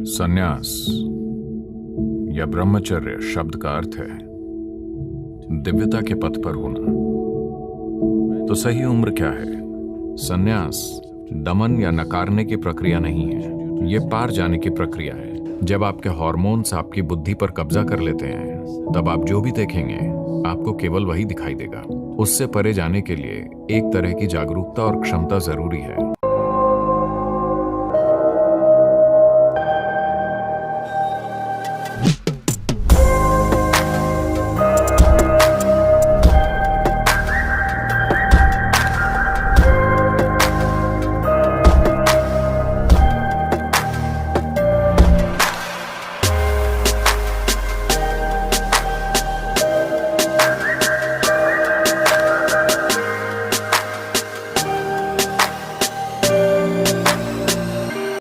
संन्यास या ब्रह्मचर्य शब्द का अर्थ है दिव्यता के पथ पर होना। तो सही उम्र क्या है? संन्यास दमन या नकारने की प्रक्रिया नहीं है, ये पार जाने की प्रक्रिया है। जब आपके हार्मोन्स आपकी बुद्धि पर कब्जा कर लेते हैं, तब आप जो भी देखेंगे आपको केवल वही दिखाई देगा। उससे परे जाने के लिए एक तरह की जागरूकता और क्षमता जरूरी है।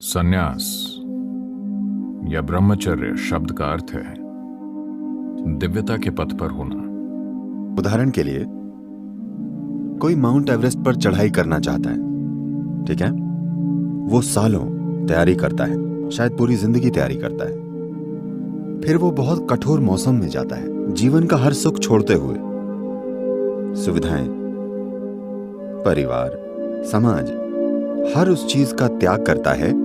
संन्यास या ब्रह्मचर्य शब्द का अर्थ है दिव्यता के पथ पर होना। उदाहरण के लिए कोई माउंट एवरेस्ट पर चढ़ाई करना चाहता है, ठीक है? वो सालों तैयारी करता है, शायद पूरी जिंदगी तैयारी करता है। फिर वो बहुत कठोर मौसम में जाता है, जीवन का हर सुख छोड़ते हुए। सुविधाएं, परिवार, समाज, हर उस चीज का त्याग करता है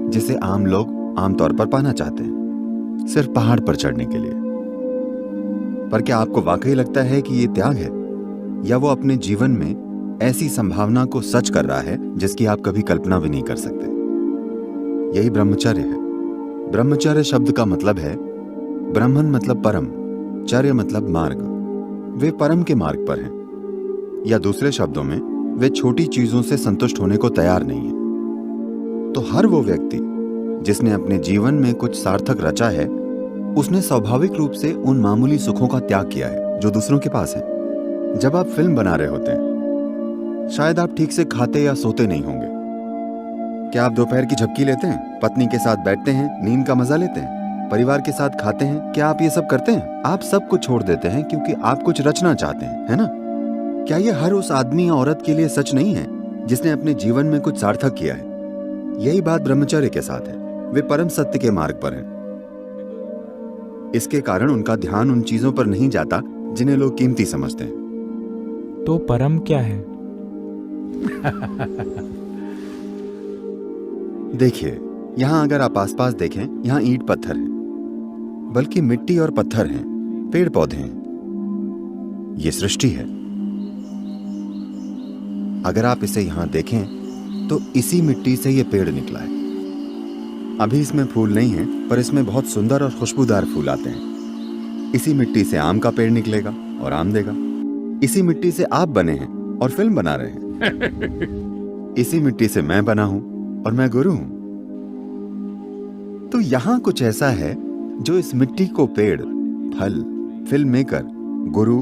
जिसे आम लोग आमतौर पर पाना चाहते हैं, सिर्फ पहाड़ पर चढ़ने के लिए। पर क्या आपको वाकई लगता है कि यह त्याग है, या वो अपने जीवन में ऐसी संभावना को सच कर रहा है जिसकी आप कभी कल्पना भी नहीं कर सकते? यही ब्रह्मचर्य है। ब्रह्मचर्य शब्द का मतलब है ब्रह्मन मतलब परम, चर्य मतलब मार्ग। वे परम के मार्ग पर हैं, या दूसरे शब्दों में वे छोटी चीजों से संतुष्ट होने को तैयार नहीं है। तो हर वो व्यक्ति जिसने अपने जीवन में कुछ सार्थक रचा है, उसने स्वाभाविक रूप से उन मामूली सुखों का त्याग किया है जो दूसरों के पास है। जब आप फिल्म बना रहे होते हैं, शायद आप ठीक से खाते या सोते नहीं होंगे। क्या आप दोपहर की झपकी लेते हैं, पत्नी के साथ बैठते हैं, नींद का मजा लेते हैं, परिवार के साथ खाते हैं? क्या आप ये सब करते हैं? आप सब कुछ छोड़ देते हैं क्योंकि आप कुछ रचना चाहते हैं, है ना? क्या ये हर उस आदमी या औरत के लिए सच नहीं है जिसने अपने जीवन में कुछ सार्थक किया है? यही बात ब्रह्मचर्य के साथ है। वे परम सत्य के मार्ग पर हैं। इसके कारण उनका ध्यान उन चीजों पर नहीं जाता जिन्हें लोग कीमती समझते हैं। तो परम क्या है? देखिए, यहां अगर आप आसपास देखें, यहां ईंट पत्थर है, बल्कि मिट्टी और पत्थर हैं, पेड़ पौधे हैं। ये सृष्टि है। अगर आप इसे यहां देखें तो इसी मिट्टी से ये पेड़ निकला है। अभी इसमें फूल नहीं है, पर इसमें बहुत सुंदर और खुशबूदार फूल आते हैं। इसी मिट्टी से आम का पेड़ निकलेगा और आम देगा। इसी मिट्टी से आप बने हैं और फिल्म बना रहे हैं। इसी मिट्टी से मैं बना हूं और मैं गुरु हूं। तो यहां कुछ ऐसा है जो इस मिट्टी को पेड़, फल, फिल्म मेकर, गुरु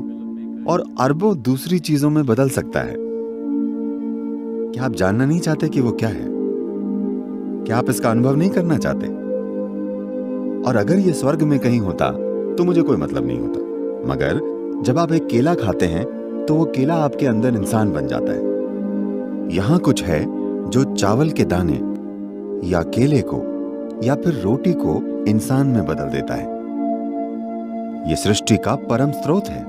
और अरबों दूसरी चीजों में बदल सकता है। क्या आप जानना नहीं चाहते कि वो क्या है? क्या आप इसका अनुभव नहीं करना चाहते? और अगर ये स्वर्ग में कहीं होता तो मुझे कोई मतलब नहीं होता, मगर जब आप एक केला खाते हैं तो वो केला आपके अंदर इंसान बन जाता है। यहां कुछ है जो चावल के दाने या केले को या फिर रोटी को इंसान में बदल देता है। ये सृष्टि का परम स्रोत है।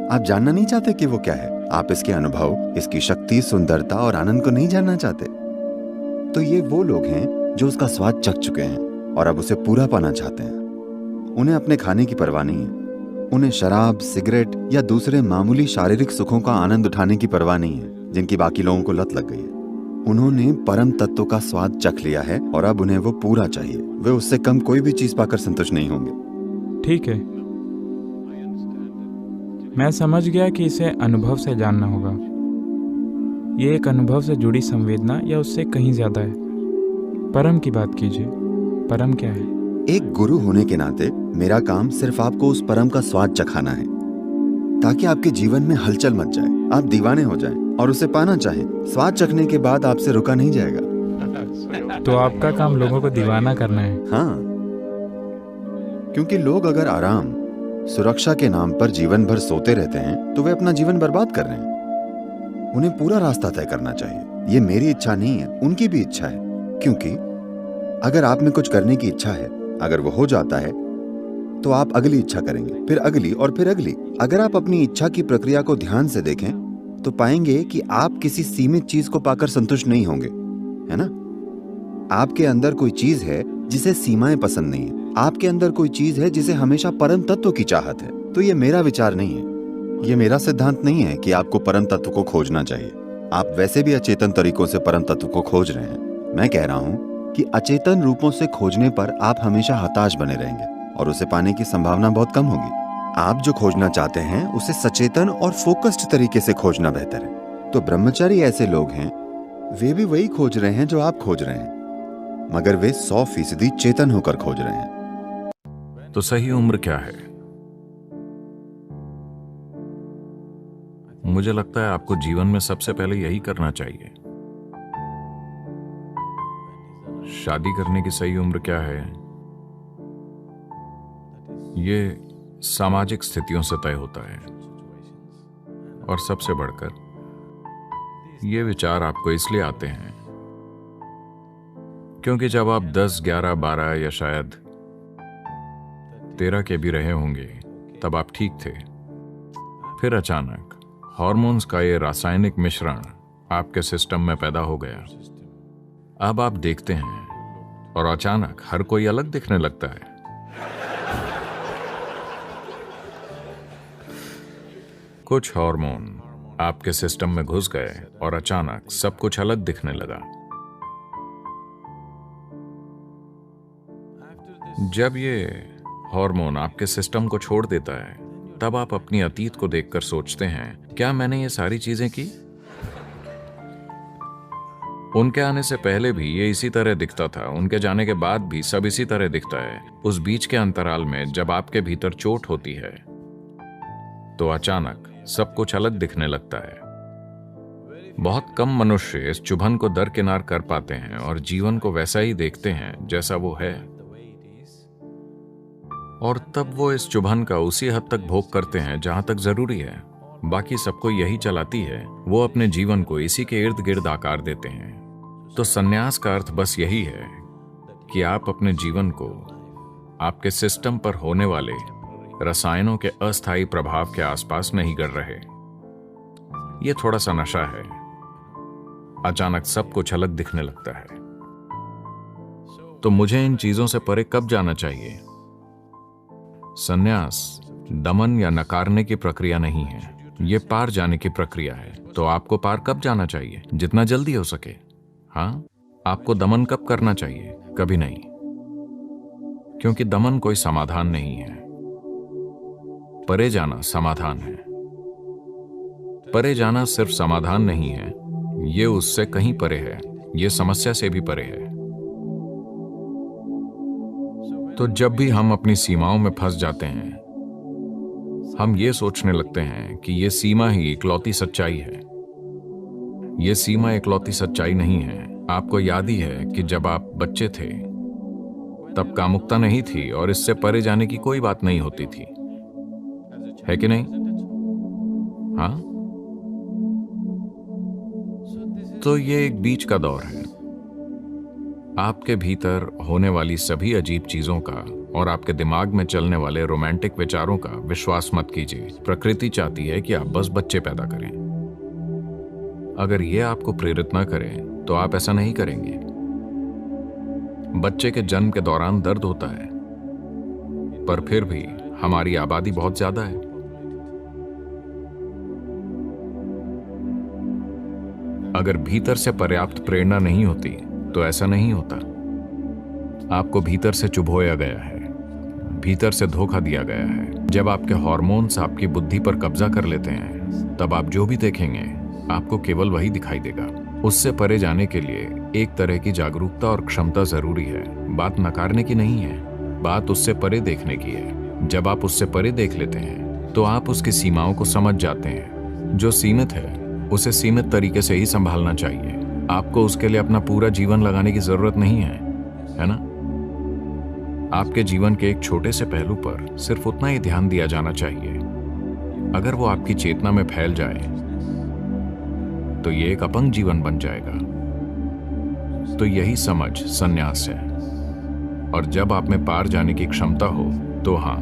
आप जानना नहीं चाहते कि वो क्या है? आप इसके अनुभव, इसकी शक्ति, सुंदरता और आनंद को नहीं जानना चाहते? तो ये वो लोग हैं जो उसका स्वाद चख चुके हैं और अब उसे पूरा पाना चाहते हैं। उन्हें अपने खाने की परवाह नहीं है। उन्हें शराब, सिगरेट या दूसरे मामूली शारीरिक सुखों का आनंद उठाने की परवाह नहीं है जिनकी बाकी लोगों को लत लग गई है। उन्होंने परम तत्व का स्वाद चख लिया है और अब उन्हें वो पूरा चाहिए। वे उससे कम कोई भी चीज पाकर संतुष्ट नहीं होंगे। ठीक है, मैं समझ गया कि इसे अनुभव से जानना होगा। ये एक अनुभव से जुड़ी संवेदना या उससे कहीं ज्यादा है। परम की बात कीजिए, परम क्या है? एक गुरु होने के नाते मेरा काम सिर्फ आपको उस परम का स्वाद चखाना है, ताकि आपके जीवन में हलचल मच जाए, आप दीवाने हो जाएं और उसे पाना चाहें। स्वाद चखने के बाद आपसे रुका नहीं जाएगा। तो आपका काम लोगों को दीवाना करना है? हाँ, क्योंकि लोग अगर आराम, सुरक्षा के नाम पर जीवन भर सोते रहते हैं तो वे अपना जीवन बर्बाद कर रहे हैं। उन्हें पूरा रास्ता तय करना चाहिए। ये मेरी इच्छा नहीं है, उनकी भी इच्छा है, क्योंकि अगर आप में कुछ करने की इच्छा है, अगर वो हो जाता है तो आप अगली इच्छा करेंगे, फिर अगली और फिर अगली। अगर आप अपनी इच्छा की प्रक्रिया को ध्यान से देखें तो पाएंगे कि आप किसी सीमित चीज को पाकर संतुष्ट नहीं होंगे, है ना? आपके अंदर कोई चीज है जिसे सीमाएं पसंद नहीं है। आपके अंदर कोई चीज है जिसे हमेशा परम तत्व की चाहत है। तो ये मेरा विचार नहीं है, ये मेरा सिद्धांत नहीं है कि आपको परम तत्व को खोजना चाहिए। आप वैसे भी अचेतन तरीकों से परम तत्व को खोज रहे हैं। मैं कह रहा हूं कि अचेतन रूपों से खोजने पर आप हमेशा हताश बने रहेंगे और उसे पाने की संभावना बहुत कम होगी। आप जो खोजना चाहते हैं उसे सचेतन और फोकस्ड तरीके से खोजना बेहतर है। तो ब्रह्मचारी ऐसे लोग हैं, वे भी वही खोज रहे हैं जो आप खोज रहे हैं, मगर वे 100% चेतन होकर खोज रहे हैं। तो सही उम्र क्या है? मुझे लगता है आपको जीवन में सबसे पहले यही करना चाहिए। शादी करने की सही उम्र क्या है, ये सामाजिक स्थितियों से तय होता है। और सबसे बढ़कर ये विचार आपको इसलिए आते हैं क्योंकि जब आप 10, 11, 12 या शायद 13 के भी रहे होंगे तब आप ठीक थे। फिर अचानक हार्मोन्स का ये रासायनिक मिश्रण आपके सिस्टम में पैदा हो गया। अब आप देखते हैं और अचानक हर कोई अलग दिखने लगता है। कुछ हार्मोन आपके सिस्टम में घुस गए और अचानक सब कुछ अलग दिखने लगा। जब ये हार्मोन आपके सिस्टम को छोड़ देता है तब आप अपनी अतीत को देखकर सोचते हैं, क्या मैंने ये सारी चीजें की? उनके आने से पहले भी ये इसी तरह दिखता था, उनके जाने के बाद भी सब इसी तरह दिखता है। उस बीच के अंतराल में जब आपके भीतर चोट होती है तो अचानक सब कुछ अलग दिखने लगता है। बहुत कम मनुष्य इस चुभन को दरकिनार कर पाते हैं और जीवन को वैसा ही देखते हैं जैसा वो है, और तब वो इस चुभन का उसी हद तक भोग करते हैं जहां तक जरूरी है। बाकी सबको यही चलाती है, वो अपने जीवन को इसी के इर्द गिर्द आकार देते हैं। तो संन्यास का अर्थ बस यही है कि आप अपने जीवन को आपके सिस्टम पर होने वाले रसायनों के अस्थायी प्रभाव के आसपास नहीं कर रहे। ये थोड़ा सा नशा है, अचानक सब कुछ अलग दिखने लगता है। तो मुझे इन चीजों से परे कब जाना चाहिए? संन्यास दमन या नकारने की प्रक्रिया नहीं है, ये पार जाने की प्रक्रिया है। तो आपको पार कब जाना चाहिए? जितना जल्दी हो सके। हाँ, आपको दमन कब करना चाहिए? कभी नहीं, क्योंकि दमन कोई समाधान नहीं है। परे जाना समाधान है। परे जाना सिर्फ समाधान नहीं है, ये उससे कहीं परे है, ये समस्या से भी परे है। तो जब भी हम अपनी सीमाओं में फंस जाते हैं, हम ये सोचने लगते हैं कि ये सीमा ही इकलौती सच्चाई है। ये सीमा इकलौती सच्चाई नहीं है। आपको याद ही है कि जब आप बच्चे थे तब कामुकता नहीं थी और इससे परे जाने की कोई बात नहीं होती थी, है कि नहीं? हाँ, तो ये एक बीच का दौर है। आपके भीतर होने वाली सभी अजीब चीजों का और आपके दिमाग में चलने वाले रोमांटिक विचारों का विश्वास मत कीजिए। प्रकृति चाहती है कि आप बस बच्चे पैदा करें। अगर ये आपको प्रेरित न करें तो आप ऐसा नहीं करेंगे। बच्चे के जन्म के दौरान दर्द होता है, पर फिर भी हमारी आबादी बहुत ज्यादा है। अगर भीतर से पर्याप्त प्रेरणा नहीं होती तो ऐसा नहीं होता। आपको भीतर से चुभोया गया है, भीतर से धोखा दिया गया है। जब आपके हार्मोन्स आपकी बुद्धि पर कब्जा कर लेते हैं तब आप जो भी देखेंगे आपको केवल वही दिखाई देगा। उससे परे जाने के लिए एक तरह की जागरूकता और क्षमता जरूरी है। बात नकारने की नहीं है, बात उससे परे देखने की है। जब आप उससे परे देख लेते हैं तो आप उसकी सीमाओं को समझ जाते हैं। जो सीमित है उसे सीमित तरीके से ही संभालना चाहिए। आपको उसके लिए अपना पूरा जीवन लगाने की जरूरत नहीं है ना? आपके जीवन के एक छोटे से पहलू पर सिर्फ उतना ही ध्यान दिया जाना चाहिए। अगर वो आपकी चेतना में फैल जाए तो ये एक अपंग जीवन बन जाएगा। तो यही समझ संन्यास है। और जब आप में पार जाने की क्षमता हो तो हाँ।